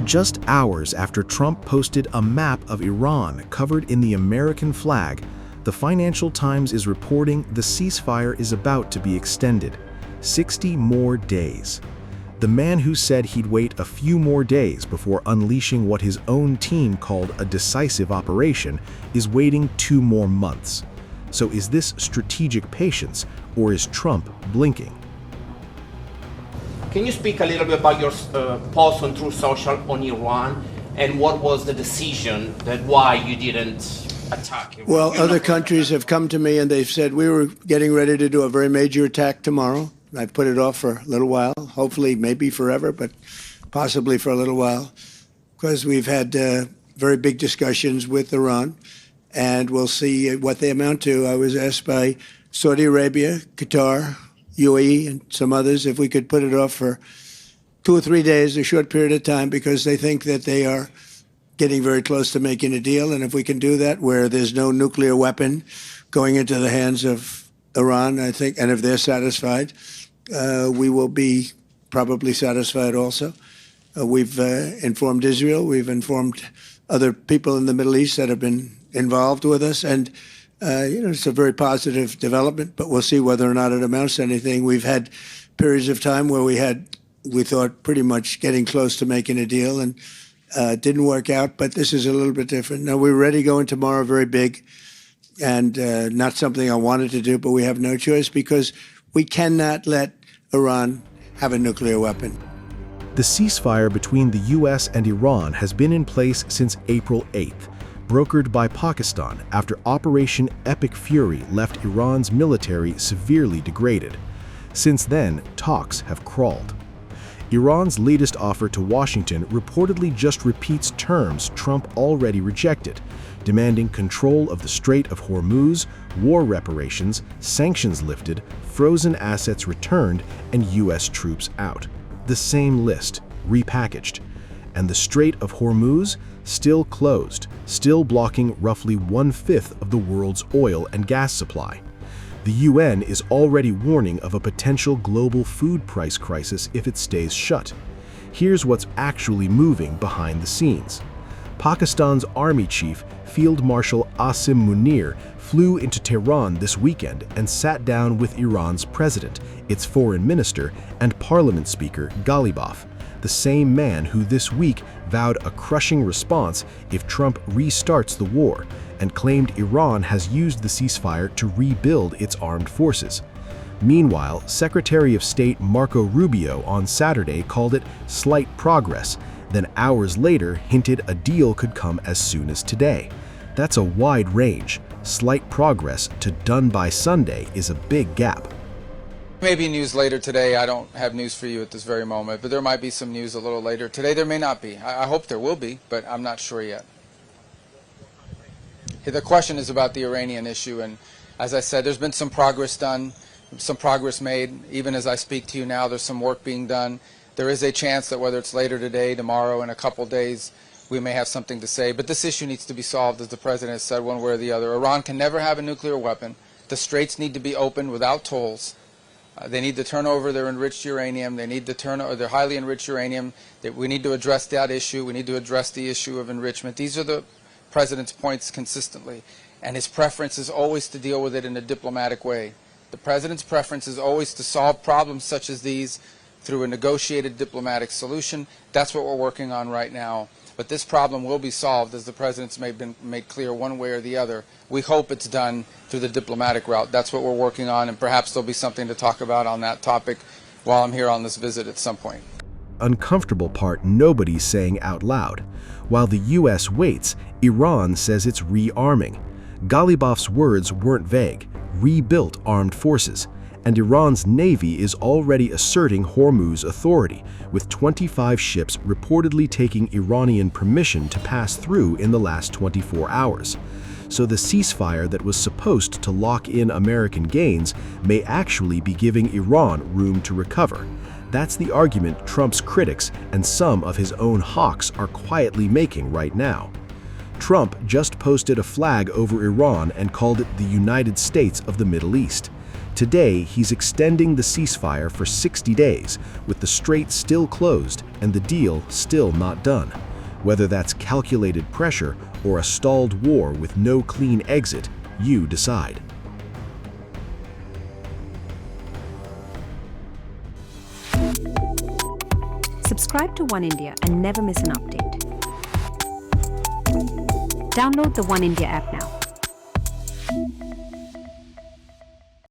Just hours after Trump posted a map of Iran covered in the American flag, the Financial Times is reporting the ceasefire is about to be extended. 60 more days. The man who said he'd wait a few more days before unleashing what his own team called a decisive operation is waiting 2 more months. So is this strategic patience, or is Trump blinking? Can you speak a little bit about your post on Truth Social on Iran, and what was the decision that why you didn't attack Iran? Well, other countries have come to me and they've said we were getting ready to do a very major attack tomorrow. I put it off for a little while, hopefully maybe forever, but possibly for a little while, because we've had very big discussions with Iran, and we'll see what they amount to. I was asked by Saudi Arabia, Qatar, UAE, and some others if we could put it off for 2 or 3 days, a short period of time, because they think that they are getting very close to making a deal. And if we can do that where there's no nuclear weapon going into the hands of Iran, I think, and if they're satisfied, we will be probably satisfied also. We've informed Israel, we've informed other people in the Middle East that have been involved with us, and it's a very positive development, but we'll see whether or not it amounts to anything. We've had periods of time where we thought pretty much getting close to making a deal, and it didn't work out, but this is a little bit different. Now, we're ready going tomorrow, very big, and not something I wanted to do, but we have no choice because we cannot let Iran have a nuclear weapon. The ceasefire between the U.S. and Iran has been in place since April 8th, brokered by Pakistan after Operation Epic Fury left Iran's military severely degraded. Since then, talks have crawled. Iran's latest offer to Washington reportedly just repeats terms Trump already rejected, demanding control of the Strait of Hormuz, war reparations, sanctions lifted, frozen assets returned, and U.S. troops out. The same list, repackaged. And the Strait of Hormuz, still closed, still blocking roughly 1/5 of the world's oil and gas supply. The UN is already warning of a potential global food price crisis if it stays shut. Here's what's actually moving behind the scenes. Pakistan's army chief, Field Marshal Asim Munir, flew into Tehran this weekend and sat down with Iran's president, its foreign minister, and parliament speaker Ghalibaf, the same man who this week vowed a crushing response if Trump restarts the war, and claimed Iran has used the ceasefire to rebuild its armed forces. Meanwhile, Secretary of State Marco Rubio on Saturday called it slight progress, then hours later hinted a deal could come as soon as today. That's a wide range. Slight progress to done by Sunday is a big gap. Maybe news later today. I don't have news for you at this very moment, but there might be some news a little later today. There may not be. I hope there will be, but I'm not sure yet. The question is about the Iranian issue, and as I said, there's been some progress done, some progress made. Even as I speak to you now, there's some work being done. There is a chance that whether it's later today, tomorrow, in a couple days, we may have something to say. But this issue needs to be solved, as the President has said, one way or the other. Iran can never have a nuclear weapon. The straits need to be opened without tolls. They need to turn over their enriched uranium. They need to turn over their highly enriched uranium. We need to address that issue. We need to address the issue of enrichment. These are the President's points consistently. And his preference is always to deal with it in a diplomatic way. The President's preference is always to solve problems such as these through a negotiated diplomatic solution. That's what we're working on right now. But this problem will be solved, as the President's made clear, one way or the other. We hope it's done through the diplomatic route. That's what we're working on, and perhaps there'll be something to talk about on that topic while I'm here on this visit at some point. Uncomfortable part nobody's saying out loud. While the U.S. waits, Iran says it's rearming. Ghalibaf's words weren't vague: rebuilt armed forces. And Iran's navy is already asserting Hormuz authority, with 25 ships reportedly taking Iranian permission to pass through in the last 24 hours. So the ceasefire that was supposed to lock in American gains may actually be giving Iran room to recover. That's the argument Trump's critics and some of his own hawks are quietly making right now. Trump just posted a flag over Iran and called it the United States of the Middle East. Today, he's extending the ceasefire for 60 days, with the strait still closed and the deal still not done. Whether that's calculated pressure or a stalled war with no clean exit, you decide. Subscribe to One India and never miss an update. Download the One India app now.